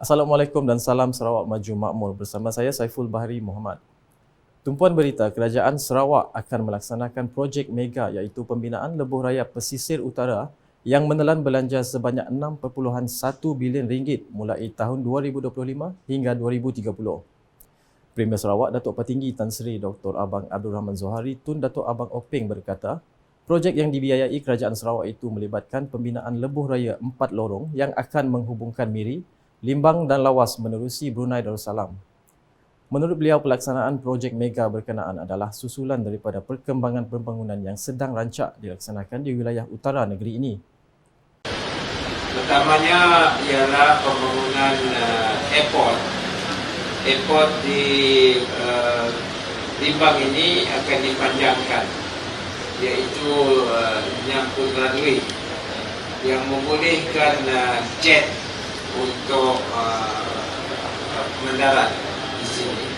Assalamualaikum dan salam Sarawak Maju Makmur. Bersama saya Saiful Bahari Muhammad. Tumpuan berita, Kerajaan Sarawak akan melaksanakan projek mega iaitu pembinaan lebuh raya pesisir utara yang menelan belanja sebanyak 6.1 bilion ringgit mulai tahun 2025 hingga 2030. Premier Sarawak Datuk Petinggi Tan Sri Dr. Abang Abdul Rahman Zohari Tun Datuk Abang Openg berkata, projek yang dibiayai Kerajaan Sarawak itu melibatkan pembinaan lebuh raya 4 lorong yang akan menghubungkan Miri, Limbang dan Lawas menerusi Brunei Darussalam. Menurut beliau, pelaksanaan projek mega berkenaan adalah susulan daripada perkembangan pembangunan yang sedang rancak dilaksanakan di wilayah utara negeri ini. Pertamanya ialah pembangunan airport. Airport di Limbang ini akan dipanjangkan, iaitu menyangkut runway yang membolehkan jet untuk mendarat di sini.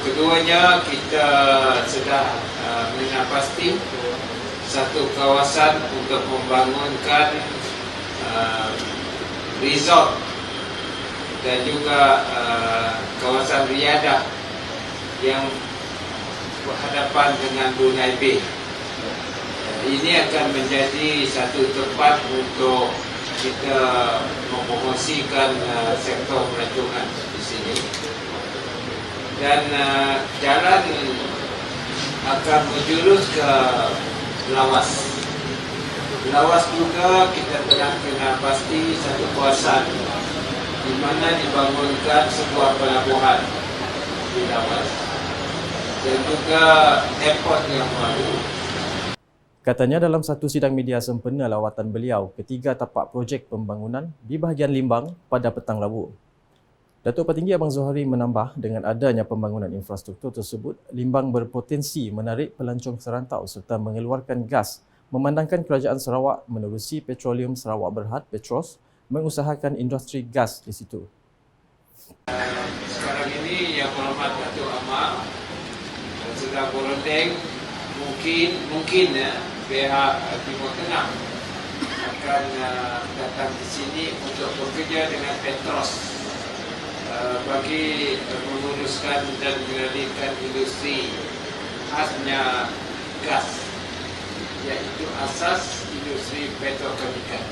Keduanya, kita sudah mengenal pasti satu kawasan untuk membangunkan resort dan juga kawasan riadah yang berhadapan dengan Brunei Bay. Ini akan menjadi satu tempat untuk kita mempromosikan sektor pelancongan di sini, dan jalan akan menjurus ke Lawas. Lawas juga kita telah kenal pasti satu kawasan di mana dibangunkan sebuah pelabuhan di Lawas dan juga airport yang baru. Katanya dalam satu sidang media sempena lawatan beliau ketiga tapak projek pembangunan di bahagian Limbang pada petang Rabu. Datuk Petinggi Abang Zohari menambah, dengan adanya pembangunan infrastruktur tersebut, Limbang berpotensi menarik pelancong serantau serta mengeluarkan gas, memandangkan Kerajaan Sarawak menerusi Petroleum Sarawak Berhad Petros mengusahakan industri gas di situ. Sekarang ini Yang Berhormat Datuk Amar sudah berunding mungkin pihak Timur Tengah akan datang di sini untuk bekerja dengan Petros bagi menguruskan dan mengendalikan industri khasnya gas, iaitu asas industri petrokemikal.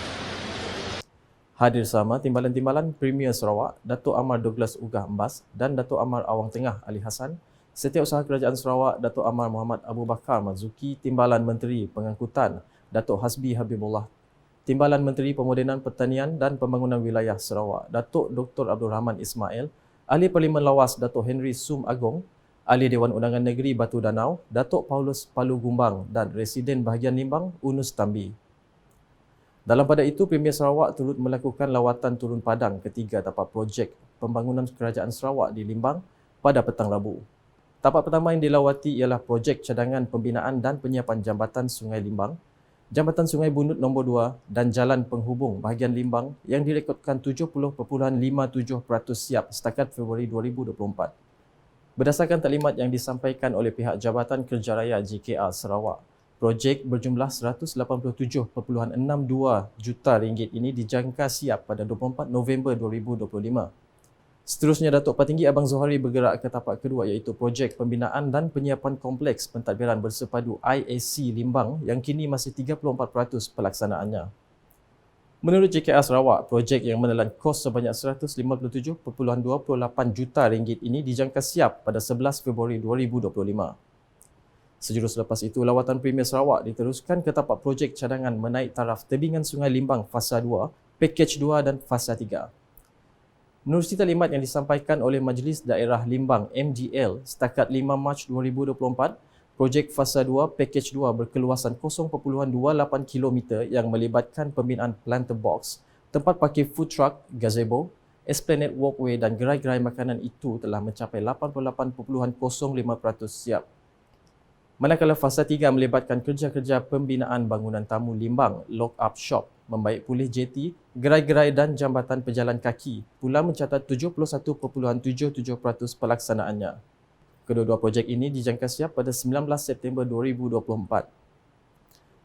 Hadir sama timbalan-timbalan Premier Sarawak, Datuk Amar Douglas Ugah Embas dan Datuk Amar Awang Tengah Ali Hassan, Setiausaha Kerajaan Sarawak Datuk Amar Muhammad Abu Bakar Marzuki, Timbalan Menteri Pengangkutan Datuk Hasbi Habibullah, Timbalan Menteri Pemodenan Pertanian dan Pembangunan Wilayah Sarawak Datuk Dr. Abdul Rahman Ismail, Ahli Parlimen Lawas Datuk Henry Sum Agong, Ahli Dewan Undangan Negeri Batu Danau Datuk Paulus Palu Gumbang dan Residen Bahagian Limbang Unus Tambi. Dalam pada itu, Premier Sarawak turut melakukan lawatan turun padang ketiga tapak projek pembangunan Kerajaan Sarawak di Limbang pada petang Rabu. Tapak pertama yang dilawati ialah projek cadangan pembinaan dan penyiapan jambatan Sungai Limbang, Jambatan Sungai Bunut nombor 2 dan jalan penghubung bahagian Limbang yang direkodkan 70.57% siap setakat Februari 2024. Berdasarkan taklimat yang disampaikan oleh pihak Jabatan Kerja Raya JKR Sarawak, projek berjumlah 187.62 juta ringgit ini dijangka siap pada 24 November 2025. Seterusnya, Datuk Petinggi Abang Zohari bergerak ke tapak kedua iaitu projek pembinaan dan penyiapan kompleks pentadbiran bersepadu IAC Limbang yang kini masih 34% pelaksanaannya. Menurut JKR Sarawak, projek yang menelan kos sebanyak 157.28 juta ringgit ini dijangka siap pada 11 Februari 2025. Sejurus lepas itu, lawatan Premier Sarawak diteruskan ke tapak projek cadangan menaik taraf tebingan Sungai Limbang Fasa 2, Pakej 2 dan Fasa 3. Menerusi taklimat yang disampaikan oleh Majlis Daerah Limbang MDL setakat 5 Mac 2024, projek Fasa 2 Pakej 2 berkeluasan 0.28 km yang melibatkan pembinaan planter box, tempat parkir food truck, gazebo, esplanade walkway dan gerai-gerai makanan itu telah mencapai 88.05% siap. Manakala fasa 3 melibatkan kerja-kerja pembinaan bangunan tamu Limbang, lock-up shop, membaik pulih jeti, gerai-gerai dan jambatan pejalan kaki pula mencatat 71.77% pelaksanaannya. Kedua-dua projek ini dijangka siap pada 19 September 2024.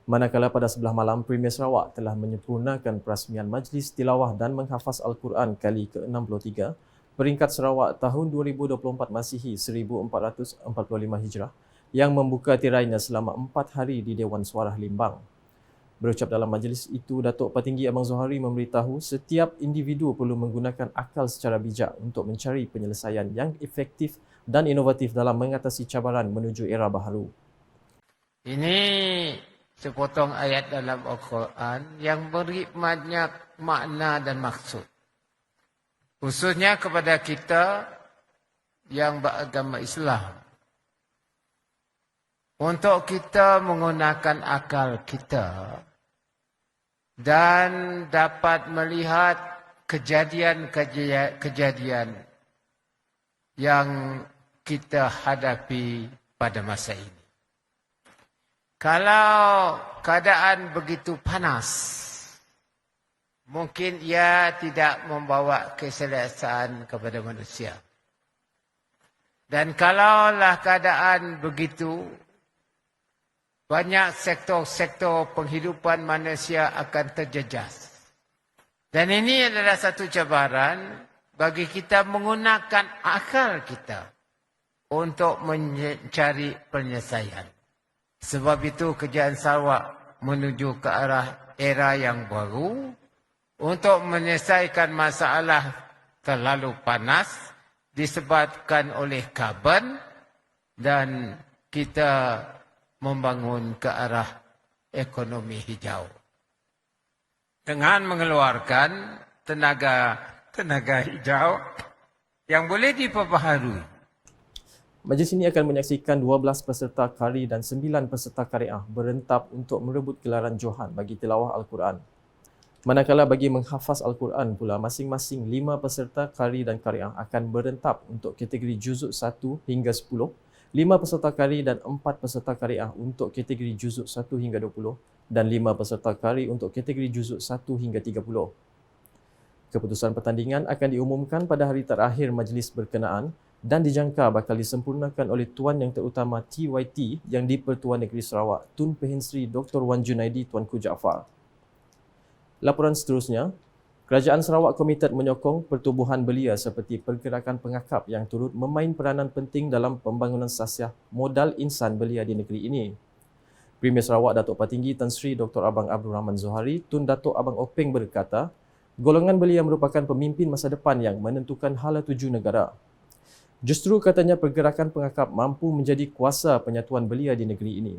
Manakala pada sebelah malam, Premier Sarawak telah menyempurnakan perasmian Majlis Tilawah dan Menghafaz Al-Quran kali ke-63, peringkat Sarawak tahun 2024 Masihi 1445 Hijrah yang membuka tirainya selama 4 hari di Dewan Suara Limbang. Berucap dalam majlis itu, Datuk Petinggi Abang Zohari memberitahu setiap individu perlu menggunakan akal secara bijak untuk mencari penyelesaian yang efektif dan inovatif dalam mengatasi cabaran menuju era baharu. Ini sepotong ayat dalam Al-Quran yang beri banyak makna dan maksud. Khususnya kepada kita yang beragama Islam. Untuk kita menggunakan akal kita dan dapat melihat kejadian-kejadian yang kita hadapi pada masa ini. Kalau keadaan begitu panas, mungkin ia tidak membawa keselesaan kepada manusia. Dan kalaulah keadaan begitu, banyak sektor-sektor penghidupan manusia akan terjejas. Dan ini adalah satu cabaran bagi kita menggunakan akal kita untuk mencari penyelesaian. Sebab itu kerajaan Sarawak menuju ke arah era yang baru untuk menyelesaikan masalah terlalu panas disebabkan oleh karbon dan kita membangun ke arah ekonomi hijau. Dengan mengeluarkan tenaga hijau yang boleh diperbaharui. Majlis ini akan menyaksikan 12 peserta qari dan 9 peserta qariah berentap untuk merebut gelaran Johan bagi tilawah Al-Quran. Manakala bagi menghafaz Al-Quran pula, masing-masing 5 peserta qari dan qariah akan berentap untuk kategori juzuk 1 hingga 10, 5 peserta qari dan 4 peserta qariah untuk kategori juzuk 1 hingga 20 dan 5 peserta qari untuk kategori juzuk 1 hingga 30. Keputusan pertandingan akan diumumkan pada hari terakhir majlis berkenaan dan dijangka bakal disempurnakan oleh Tuan Yang Terutama TYT yang di-Pertuan Negeri Sarawak, Tun Pehin Sri Dr. Wan Junaidi Tuanku Jaafar. Laporan seterusnya, Kerajaan Sarawak komited menyokong pertubuhan belia seperti pergerakan pengakap yang turut memain peranan penting dalam pembangunan sasiah modal insan belia di negeri ini. Premier Sarawak Datuk Petinggi Tan Sri Dr. Abang Abdul Rahman Zohari, Tun Datuk Abang Openg berkata, golongan belia merupakan pemimpin masa depan yang menentukan hala tuju negara. Justru katanya pergerakan pengakap mampu menjadi kuasa penyatuan belia di negeri ini.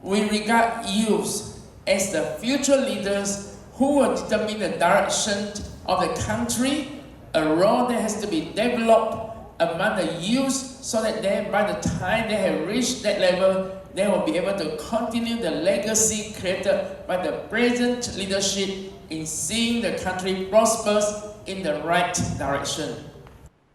We regard youth as the future leaders who will determine the direction of the country, a role that has to be developed among the youth so that they, by the time they have reached that level, they will be able to continue the legacy created by the present leadership in seeing the country prospers in the right direction.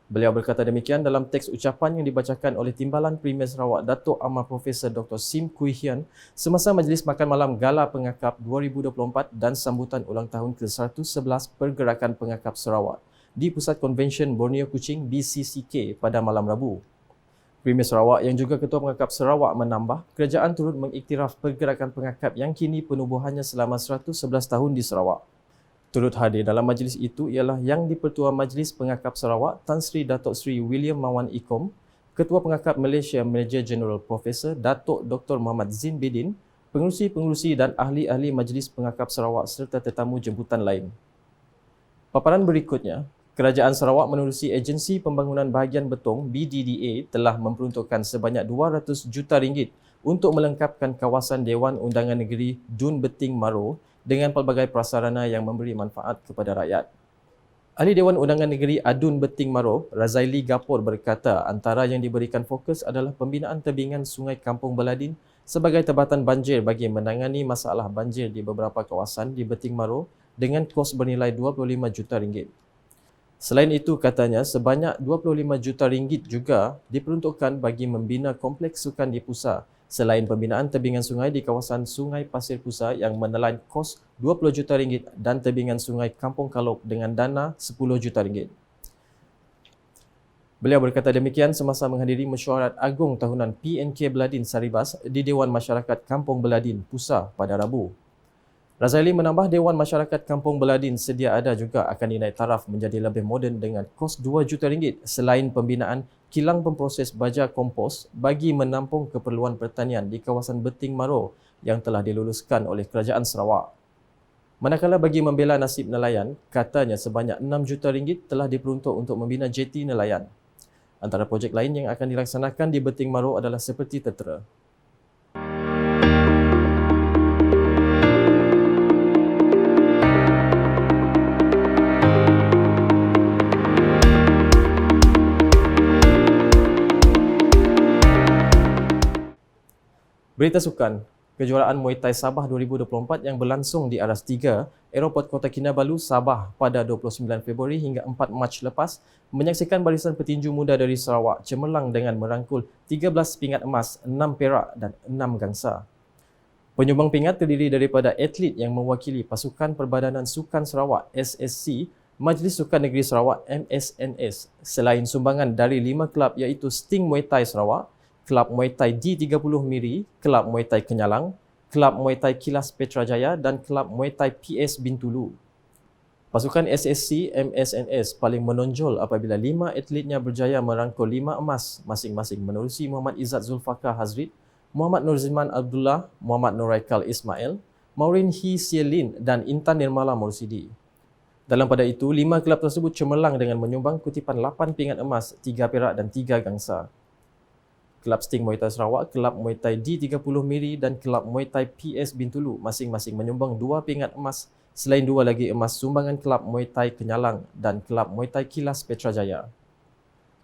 Beliau berkata demikian dalam teks ucapan yang dibacakan oleh Timbalan Premier Sarawak Datuk Amar Profesor Dr. Sim Kui Hian semasa Majlis Makan Malam Gala Pengakap 2024 dan sambutan ulang tahun ke-111 Pergerakan Pengakap Sarawak di Pusat Konvensyen Borneo Kuching BCCK pada malam Rabu. Premier Sarawak yang juga Ketua Pengakap Sarawak menambah, kerajaan turut mengiktiraf pergerakan pengakap yang kini penubuhannya selama 111 tahun di Sarawak. Turut hadir dalam majlis itu ialah Yang di-Pertua Majlis Pengakap Sarawak Tan Sri Datuk Sri William Mawan Ikom, Ketua Pengakap Malaysia Major General Profesor Datuk Dr. Muhammad Zin Bidin, pengerusi-pengerusi dan ahli-ahli Majlis Pengakap Sarawak serta tetamu jemputan lain. Paparan berikutnya, Kerajaan Sarawak menerusi Agensi Pembangunan Bahagian Betong BDDA telah memperuntukkan sebanyak RM200 juta untuk melengkapkan kawasan Dewan Undangan Negeri Dun Beting Maro dengan pelbagai prasarana yang memberi manfaat kepada rakyat. Ahli Dewan Undangan Negeri Adun Beting Maro, Razaili Gapur berkata antara yang diberikan fokus adalah pembinaan tebingan Sungai Kampung Beladin sebagai tempatan banjir bagi menangani masalah banjir di beberapa kawasan di Beting Maro dengan kos bernilai RM25 juta. Selain itu, katanya sebanyak RM25 juta juga diperuntukkan bagi membina kompleks sukan di Pusa selain pembinaan tebingan sungai di kawasan Sungai Pasir Pusa yang menelan kos RM20 juta dan tebingan Sungai Kampung Kalok dengan dana RM10 juta. Beliau berkata demikian semasa menghadiri mesyuarat agung tahunan PNK Beladin Saribas di Dewan Masyarakat Kampung Beladin, Pusa pada Rabu. Razali menambah Dewan Masyarakat Kampung Beladin sedia ada juga akan dinaik taraf menjadi lebih moden dengan kos RM2 juta selain pembinaan kilang pemproses baja kompos bagi menampung keperluan pertanian di kawasan Beting Maro yang telah diluluskan oleh Kerajaan Sarawak. Manakala bagi membela nasib nelayan, katanya sebanyak RM6 juta telah diperuntuk untuk membina jeti nelayan. Antara projek lain yang akan dilaksanakan di Beting Maro adalah seperti tertera. Berita sukan, kejuaraan Muay Thai Sabah 2024 yang berlangsung di Aras 3, Aeroport Kota Kinabalu, Sabah pada 29 Februari hingga 4 Mac lepas menyaksikan barisan petinju muda dari Sarawak cemerlang dengan merangkul 13 pingat emas, 6 perak dan 6 gangsa. Penyumbang pingat terdiri daripada atlet yang mewakili Pasukan Perbadanan Sukan Sarawak SSC, Majlis Sukan Negeri Sarawak MSNS, selain sumbangan dari 5 kelab iaitu Sting Muay Thai Sarawak, Kelab Muay Thai D30 Miri, Kelab Muay Thai Kenyalang, Kelab Muay Thai Kilas Petrajaya dan Kelab Muay Thai PS Bintulu. Pasukan SSC MSNS paling menonjol apabila 5 atletnya berjaya merangkul 5 emas masing-masing menerusi Muhammad Izzat Zulfaqar Hazrit, Muhammad Nurziman Abdullah, Muhammad Nuraikal Ismail, Maureen Hee Sielin dan Intan Nirmala Mursidi. Dalam pada itu, 5 kelab tersebut cemerlang dengan menyumbang kutipan 8 pingat emas, 3 perak dan 3 gangsa. Kelab Sting Muay Thai Sarawak, Kelab Muay Thai D30 Miri dan Kelab Muay Thai PS Bintulu masing-masing menyumbang 2 pingat emas, selain 2 lagi emas sumbangan Kelab Muay Thai Kenyalang dan Kelab Muay Thai Kilas Petrajaya.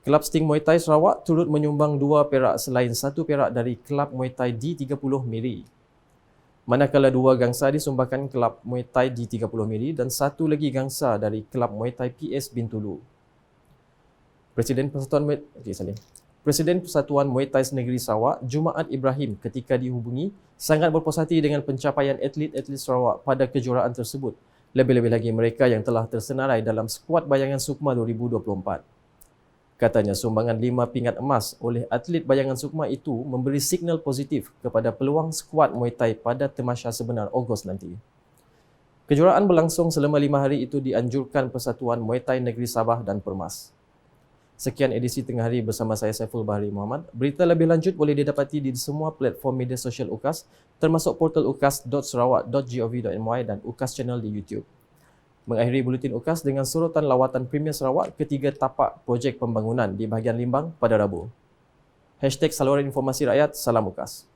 Kelab Sting Muay Thai Sarawak turut menyumbang 2 perak selain 1 perak dari Kelab Muay Thai D30 Miri. Manakala 2 gangsa disumbangkan Kelab Muay Thai D30 Miri dan 1 lagi gangsa dari Kelab Muay Thai PS Bintulu. Presiden Persatuan Muay Thai Negeri Sarawak, Jumaat Ibrahim, ketika dihubungi, sangat berpuas hati dengan pencapaian atlet-atlet Sarawak pada kejuaraan tersebut. Lebih-lebih lagi mereka yang telah tersenarai dalam skuad bayangan Sukma 2024. Katanya sumbangan 5 pingat emas oleh atlet bayangan Sukma itu memberi signal positif kepada peluang skuad Muay Thai pada Tamasya sebenar Ogos nanti. Kejuaraan berlangsung selama 5 hari itu dianjurkan Persatuan Muay Thai Negeri Sabah dan Permas. Sekian edisi Tengah Hari bersama saya Saiful Bahari Muhammad. Berita lebih lanjut boleh didapati di semua platform media sosial UKAS termasuk portal ukas.sarawak.gov.my dan UKAS Channel di YouTube. Mengakhiri buletin UKAS dengan sorotan lawatan Premier Sarawak ketiga tapak projek pembangunan di bahagian Limbang pada Rabu. #Saluran Informasi Rakyat, salam UKAS.